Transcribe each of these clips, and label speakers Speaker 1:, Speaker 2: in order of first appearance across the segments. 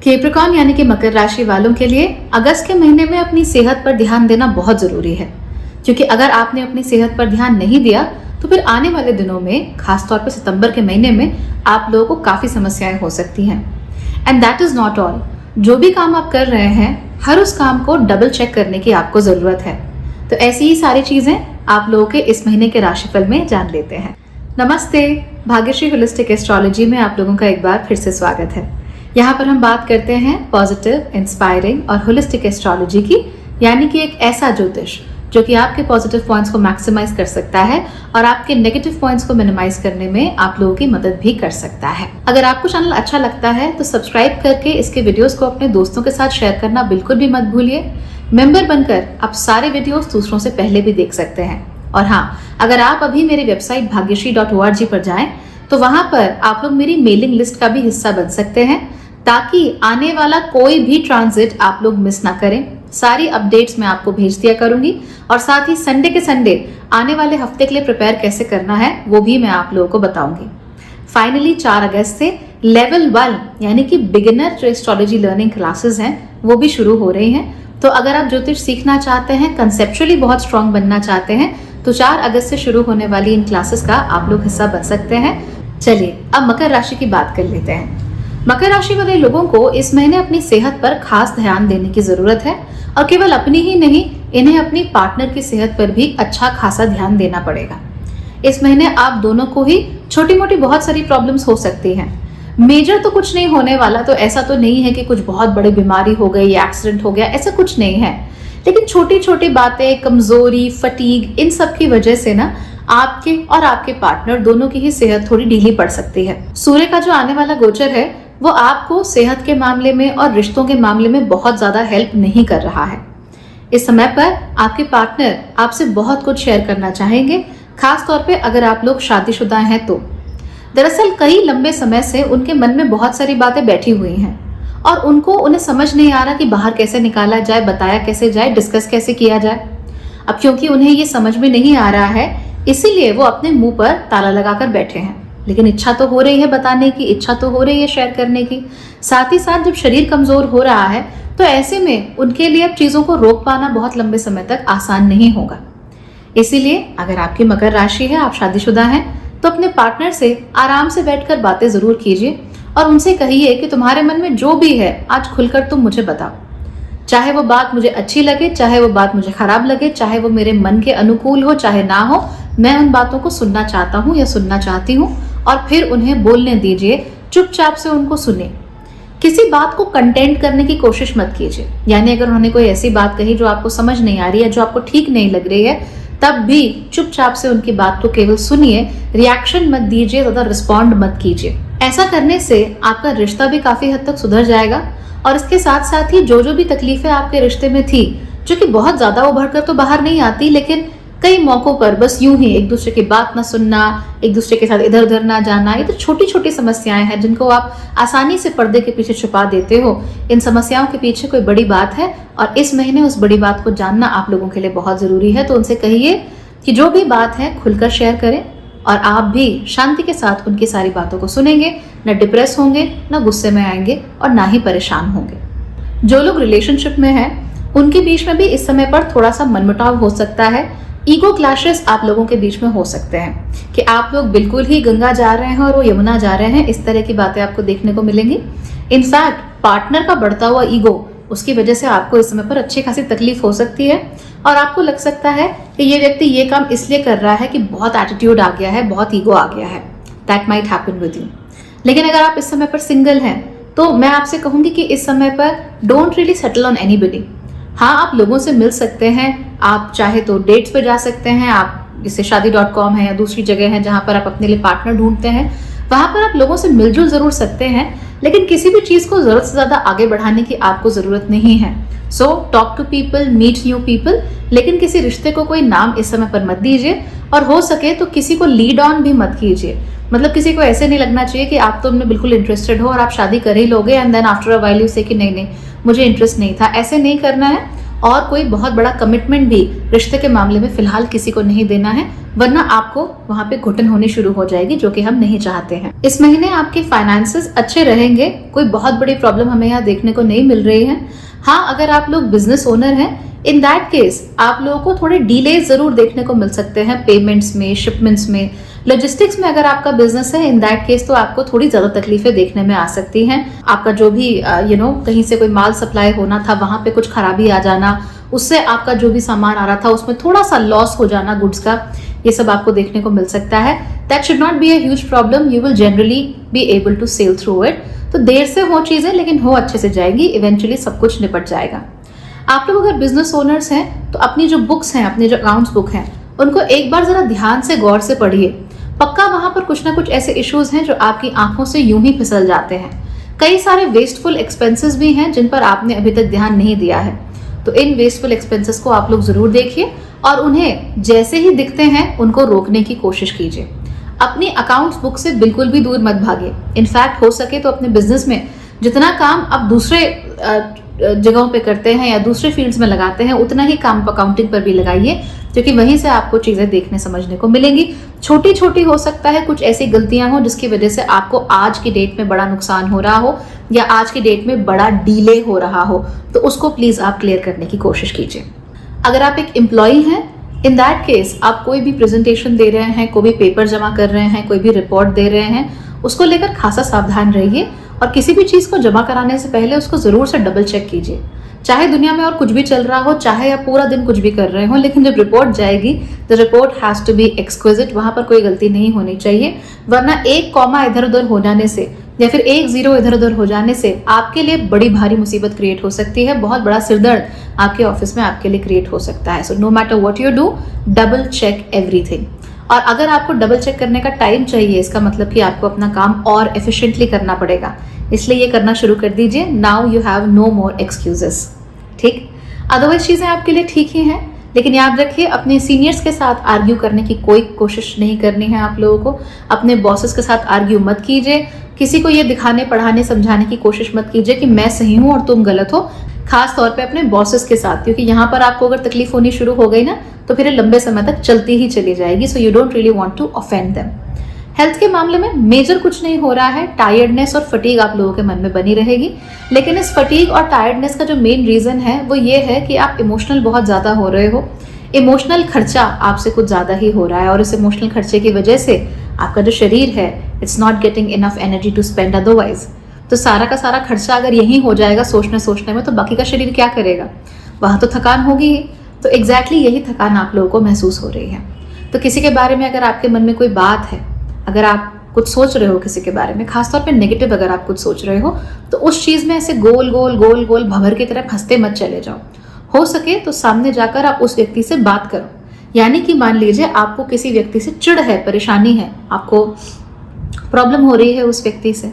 Speaker 1: Capricorn यानी कि मकर राशि वालों के लिए अगस्त के महीने में अपनी सेहत पर ध्यान देना बहुत जरूरी है, क्योंकि अगर आपने अपनी सेहत पर ध्यान नहीं दिया तो फिर आने वाले दिनों में, खासतौर पर सितंबर के महीने में, आप लोगों को काफी समस्याएं हो सकती हैं। And that is not all. जो भी काम आप कर रहे हैं, हर उस काम को डबल चेक करने की आपको जरूरत है। तो ऐसी ही सारी चीजें आप लोगों के इस महीने के राशिफल में जान लेते हैं। नमस्ते, भाग्यश्री होलिस्टिक एस्ट्रोलॉजी में आप लोगों का एक बार फिर से स्वागत है। यहाँ पर हम बात करते हैं पॉजिटिव, इंस्पायरिंग और होलिस्टिक एस्ट्रोलॉजी की, यानी कि एक ऐसा ज्योतिष जो कि आपके पॉजिटिव पॉइंट्स को मैक्सिमाइज कर सकता है और आपके नेगेटिव पॉइंट्स को मिनिमाइज करने में आप लोगों की मदद भी कर सकता है। अगर आपको चैनल अच्छा लगता है तो सब्सक्राइब करके इसके वीडियोस को अपने दोस्तों के साथ शेयर करना बिल्कुल भी मत भूलिए। मेंबर बनकर आप सारे वीडियोस दूसरों से पहले भी देख सकते हैं। और हाँ, अगर आप अभी मेरी वेबसाइट भाग्यश्री.org पर जाएं तो वहां पर आप लोग मेरी मेलिंग लिस्ट का भी हिस्सा बन सकते हैं, ताकि आने वाला कोई भी ट्रांजिट आप लोग मिस ना करें। सारी अपडेट्स मैं आपको भेज दिया करूंगी और साथ ही संडे के संडे आने वाले हफ्ते के लिए प्रिपेयर कैसे करना है वो भी मैं आप लोगों को बताऊंगी। फाइनली 4 अगस्त से लेवल 1 यानी कि बिगिनर एस्ट्रोलॉजी लर्निंग क्लासेस हैं, वो भी शुरू हो रही हैं। तो अगर आप ज्योतिष सीखना चाहते हैं, कंसेप्चुअली बहुत स्ट्रांग बनना चाहते हैं, तो 4 अगस्त से शुरू होने वाली इन क्लासेस का आप लोग हिस्सा बन सकते हैं। चलिए अब मकर राशि की बात कर लेते हैं। मकर राशि वाले लोगों को इस महीने अपनी सेहत पर खास ध्यान देने की जरूरत है, और केवल अपनी ही नहीं, इन्हें अपनी पार्टनर की सेहत पर भी अच्छा खासा ध्यान देना पड़ेगा। इस महीने आप दोनों को ही छोटी मोटी बहुत सारी प्रॉब्लम्स हो सकती हैं। मेजर तो कुछ नहीं होने वाला, तो ऐसा तो नहीं है कि कुछ बहुत बड़ी बीमारी हो गई या एक्सीडेंट हो गया, ऐसा कुछ नहीं है। लेकिन छोटी छोटी बातें, कमजोरी, फटीग, इन सब की वजह से ना आपके और आपके पार्टनर दोनों की ही सेहत थोड़ी ढीली पड़ सकती है। सूर्य का जो आने वाला गोचर है वो आपको सेहत के मामले में और रिश्तों के मामले में बहुत ज्यादा हेल्प नहीं कर रहा है। इस समय पर आपके पार्टनर आपसे बहुत कुछ शेयर करना चाहेंगे, खास तौर पे अगर आप लोग शादीशुदा हैं तो। दरअसल कई लंबे समय से उनके मन में बहुत सारी बातें बैठी हुई हैं और उन्हें समझ नहीं आ रहा कि बाहर कैसे निकाला जाए, बताया कैसे जाए, डिस्कस कैसे किया जाए। अब क्योंकि उन्हें ये समझ में नहीं आ रहा है, इसीलिए वो अपने मुंह पर ताला लगाकर बैठे हैं। लेकिन इच्छा तो हो रही है बताने की, इच्छा तो हो रही है शेयर करने की। साथ ही साथ जब शरीर कमजोर हो रहा है तो ऐसे में उनके लिए अब चीजों को रोक पाना बहुत लंबे समय तक आसान नहीं होगा। इसीलिए अगर आपकी मकर राशि है, आप शादीशुदा हैं, तो अपने पार्टनर से आराम से बैठकर बातें जरूर कीजिए और उनसे कहिए कि तुम्हारे मन में जो भी है आज खुलकर तुम मुझे बताओ। चाहे वो बात मुझे अच्छी लगे, चाहे वो बात मुझे खराब लगे, चाहे वो मेरे मन के अनुकूल हो, चाहे ना हो, मैं उन बातों को सुनना चाहता हूँ या सुनना चाहती हूँ। और फिर उन्हें बोलने दीजिए, चुपचाप से उनको सुनिए। किसी बात को कंटेंट करने की कोशिश मत कीजिए। यानी अगर उन्होंने कोई ऐसी बात कही जो आपको समझ नहीं आ रही है, जो आपको ठीक नहीं लग रही है, तब भी चुपचाप से उनकी बात को केवल सुनिए, रिएक्शन मत दीजिए, ज्यादा रिस्पॉन्ड मत कीजिए। ऐसा करने से आपका रिश्ता भी काफी हद तक सुधर जाएगा और इसके साथ साथ ही जो भी तकलीफें आपके रिश्ते में थी, जो कि बहुत ज्यादा उभर कर तो बाहर नहीं आती, लेकिन कई मौकों पर बस यूं ही एक दूसरे की बात ना सुनना, एक दूसरे के साथ इधर उधर ना जाना, ये तो छोटी छोटी समस्याएं हैं जिनको आप आसानी से पर्दे के पीछे छुपा देते हो। इन समस्याओं के पीछे कोई बड़ी बात है और इस महीने उस बड़ी बात को जानना आप लोगों के लिए बहुत जरूरी है। तो उनसे कहिए कि जो भी बात है खुलकर शेयर करें और आप भी शांति के साथ उनकी सारी बातों को सुनेंगे। न डिप्रेस होंगे, न गुस्से में आएंगे और ना ही परेशान होंगे। जो लोग रिलेशनशिप में हैं उनके बीच में भी इस समय पर थोड़ा सा मनमुटाव हो सकता है। ईगो क्लैशेस आप लोगों के बीच में हो सकते हैं कि आप लोग बिल्कुल ही गंगा जा रहे हैं और वो यमुना जा रहे हैं, इस तरह की बातें आपको देखने को मिलेंगी। इनफैक्ट पार्टनर का बढ़ता हुआ ईगो, उसकी वजह से आपको इस समय पर अच्छी खासी तकलीफ हो सकती है और आपको लग सकता है कि ये व्यक्ति ये काम इसलिए कर रहा है कि बहुत एटीट्यूड आ गया है, बहुत ईगो आ गया है। That might happen with you. लेकिन अगर आप इस समय पर सिंगल हैं तो मैं आपसे कहूंगी कि इस समय पर don't really settle on anybody. हाँ, आप लोगों से मिल सकते हैं, आप चाहे तो डेट्स पे जा सकते हैं, आप जैसे शादी.com है या दूसरी जगह है जहां पर आप अपने लिए पार्टनर ढूंढते हैं, वहां पर आप लोगों से मिलजुल जरूर सकते हैं, लेकिन किसी भी चीज को जरूरत से ज्यादा आगे बढ़ाने की आपको जरूरत नहीं है। So talk to people, meet new people, लेकिन किसी रिश्ते को कोई नाम इस समय पर मत दीजिए और हो सके तो किसी को लीड ऑन भी मत कीजिए। मतलब किसी को ऐसे नहीं लगना चाहिए कि आप तो उनमें बिल्कुल इंटरेस्टेड हो और आप शादी कर ही लोगे and then after a while you say कि नहीं मुझे इंटरेस्ट नहीं था। ऐसे नहीं करना है। और कोई बहुत बड़ा कमिटमेंट भी रिश्ते के मामले में फिलहाल किसी को नहीं देना है, वरना आपको वहां पे घुटन होनी शुरू हो जाएगी, जो कि हम नहीं चाहते हैं। इस महीने आपके फाइनेंसेस अच्छे रहेंगे, कोई बहुत बड़ी प्रॉब्लम हमें यहाँ देखने को नहीं मिल रही है। हाँ, अगर आप लोग बिजनेस ओनर हैं, इन दैट केस आप लोगों को थोड़े डिले जरूर देखने को मिल सकते हैं पेमेंट्स में, शिपमेंट्स में, लॉजिस्टिक्स में। अगर आपका बिजनेस है, इन दैट केस तो आपको थोड़ी ज्यादा तकलीफें देखने में आ सकती हैं। आपका जो भी कहीं से कोई माल सप्लाई होना था, वहां पे कुछ खराबी आ जाना, उससे आपका जो भी सामान आ रहा था उसमें थोड़ा सा लॉस हो जाना गुड्स का, ये सब आपको देखने को मिल सकता है। That should not be a huge problem, you will generally be able to sail through it. तो देर से हो चीजें, लेकिन हो अच्छे से जाएगी, इवेंचुअली सब कुछ निपट जाएगा। आप लोग अगर बिजनेस ओनर्स हैं तो अपनी जो बुक्स हैं, अपने जो अकाउंट्स बुक हैं, उनको एक बार जरा ध्यान से गौर से पढ़िए। पक्का वहां पर कुछ ना कुछ ऐसे इश्यूज हैं जो आपकी आंखों से यूं ही फिसल जाते हैं। कई सारे वेस्टफुल एक्सपेंसेस भी हैं जिन पर आपने अभी तक ध्यान नहीं दिया है। तो इन वेस्टफुल एक्सपेंसेस को आप लोग जरूर देखिए और उन्हें जैसे ही दिखते हैं उनको रोकने की कोशिश कीजिए। अपनी अकाउंट्स बुक से बिल्कुल भी दूर मत भागिए। इनफैक्ट हो सके तो अपने बिजनेस में जितना काम आप दूसरे जगहों पे करते हैं या दूसरे फील्ड्स में लगाते हैं, उतना ही काम अकाउंटिंग पर भी लगाइए, क्योंकि वहीं से आपको चीजें देखने समझने को मिलेंगी। छोटी छोटी हो सकता है कुछ ऐसी गलतियां हो जिसकी वजह से आपको आज की डेट में बड़ा नुकसान हो रहा हो या आज की डेट में बड़ा डीले हो रहा हो, तो उसको प्लीज आप क्लियर करने की कोशिश कीजिए। अगर आप एक एम्प्लॉई हैं, इन दैट केस आप कोई भी प्रेजेंटेशन दे रहे हैं, कोई भी पेपर जमा कर रहे हैं, कोई भी रिपोर्ट दे रहे हैं, उसको लेकर खासा सावधान रहिए और किसी भी चीज को जमा कराने से पहले उसको जरूर से डबल चेक कीजिए। चाहे दुनिया में और कुछ भी चल रहा हो, चाहे आप पूरा दिन कुछ भी कर रहे हो, लेकिन जब रिपोर्ट जाएगी, the report has to be exquisite. वहां पर कोई गलती नहीं होनी चाहिए, वरना एक कॉमा इधर उधर हो जाने से या फिर एक जीरो इधर उधर हो जाने से आपके लिए बड़ी भारी मुसीबत क्रिएट हो सकती है। बहुत बड़ा सिरदर्द आपके ऑफिस में आपके लिए क्रिएट हो सकता है। So no matter what you do, double check everything. और अगर आपको डबल चेक करने का टाइम चाहिए, इसका मतलब कि आपको अपना काम और एफिशिएंटली करना पड़ेगा, इसलिए ये करना शुरू कर दीजिए। Now you have no more excuses. ठीक, अदरवाइज चीजें आपके लिए ठीक ही हैं, लेकिन याद रखिए अपने सीनियर्स के साथ आर्ग्यू करने की कोई कोशिश नहीं करनी है आप लोगों को। अपने बॉसेस के साथ आर्ग्यू मत कीजिए। किसी को ये दिखाने, पढ़ाने, समझाने की कोशिश मत कीजिए कि मैं सही हूं और तुम गलत हो, खास तौर पे अपने बॉसेस के साथ, क्योंकि यहाँ पर आपको अगर तकलीफ होनी शुरू हो गई ना, तो फिर लंबे समय तक चलती ही चली जाएगी। So you don't really want to offend them. Health के मामले में मेजर कुछ नहीं हो रहा है। टायर्डनेस और फटीग आप लोगों के मन में बनी रहेगी, लेकिन इस फटीग और टायर्डनेस का जो मेन रीजन है वो ये है कि आप इमोशनल बहुत ज्यादा हो रहे हो। इमोशनल खर्चा आपसे कुछ ज्यादा ही हो रहा है और इस इमोशनल खर्चे की वजह से आपका जो शरीर है, it's not getting enough energy to spend otherwise. तो सारा का सारा खर्चा अगर यही हो जाएगा सोचने में, तो बाकी का शरीर क्या करेगा? वहां तो थकान होगी ही। तो एग्जैक्टली यही थकान आप लोगों को महसूस हो रही है। तो किसी के बारे में अगर आपके मन में कोई बात है, अगर आप कुछ सोच रहे हो किसी के बारे में, खासतौर पे नेगेटिव अगर आप कुछ सोच रहे हो, तो उस चीज में ऐसे गोल गोल गोल गोल भंवर की तरह फंसते मत चले जाओ। हो सके तो सामने जाकर आप उस व्यक्ति से बात करो। यानी कि मान लीजिए आपको किसी व्यक्ति से चिढ़ है, परेशानी है, आपको प्रॉब्लम हो रही है उस व्यक्ति से,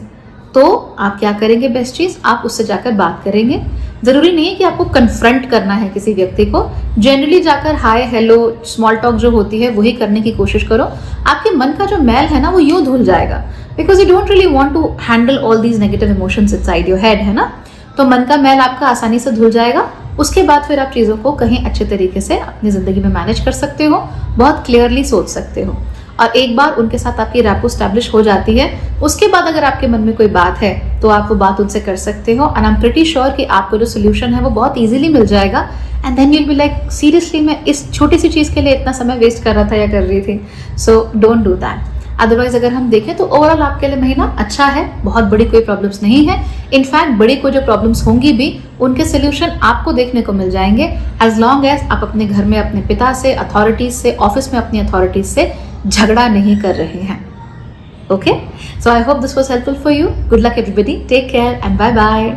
Speaker 1: तो आप क्या करेंगे? बेस्ट चीज, आप उससे जाकर बात करेंगे। जरूरी नहीं है कि आपको कन्फ्रंट करना है किसी व्यक्ति को। जनरली जाकर हाय हेलो स्मॉल टॉक जो होती है वही करने की कोशिश करो। आपके मन का जो मैल है ना, वो यूं धुल जाएगा, because you don't really want to handle all these negative emotions inside your head, है ना। तो मन का मैल आपका आसानी से धुल जाएगा। उसके बाद फिर आप चीजों को कहीं अच्छे तरीके से अपनी जिंदगी में मैनेज कर सकते हो, बहुत क्लियरली सोच सकते हो। और एक बार उनके साथ आपकी रैपो स्टैब्लिश हो जाती है, उसके बाद अगर आपके मन में कोई बात है तो आप वो बात उनसे कर सकते हो। And I am pretty sure कि आपको जो सोल्यूशन है वो बहुत इजीली मिल जाएगा। And then you will be like, seriously मैं इस छोटी सी चीज के लिए इतना समय वेस्ट कर रहा था या कर रही थी। So don't do that. Otherwise अगर हम देखें तो ओवरऑल आपके लिए महीना अच्छा है, बहुत बड़ी कोई प्रॉब्लम्स नहीं है। इनफैक्ट बड़ी कोई जो प्रॉब्लम्स होंगी भी, उनके सोल्यूशन आपको देखने को मिल जाएंगे, एज लॉन्ग एज आप अपने घर में अपने पिता से, अथॉरिटीज से, ऑफिस में अपनी अथॉरिटीज से झगड़ा नहीं कर रहे हैं। Okay, so I hope this was helpful for you. Good luck everybody, take care and bye bye.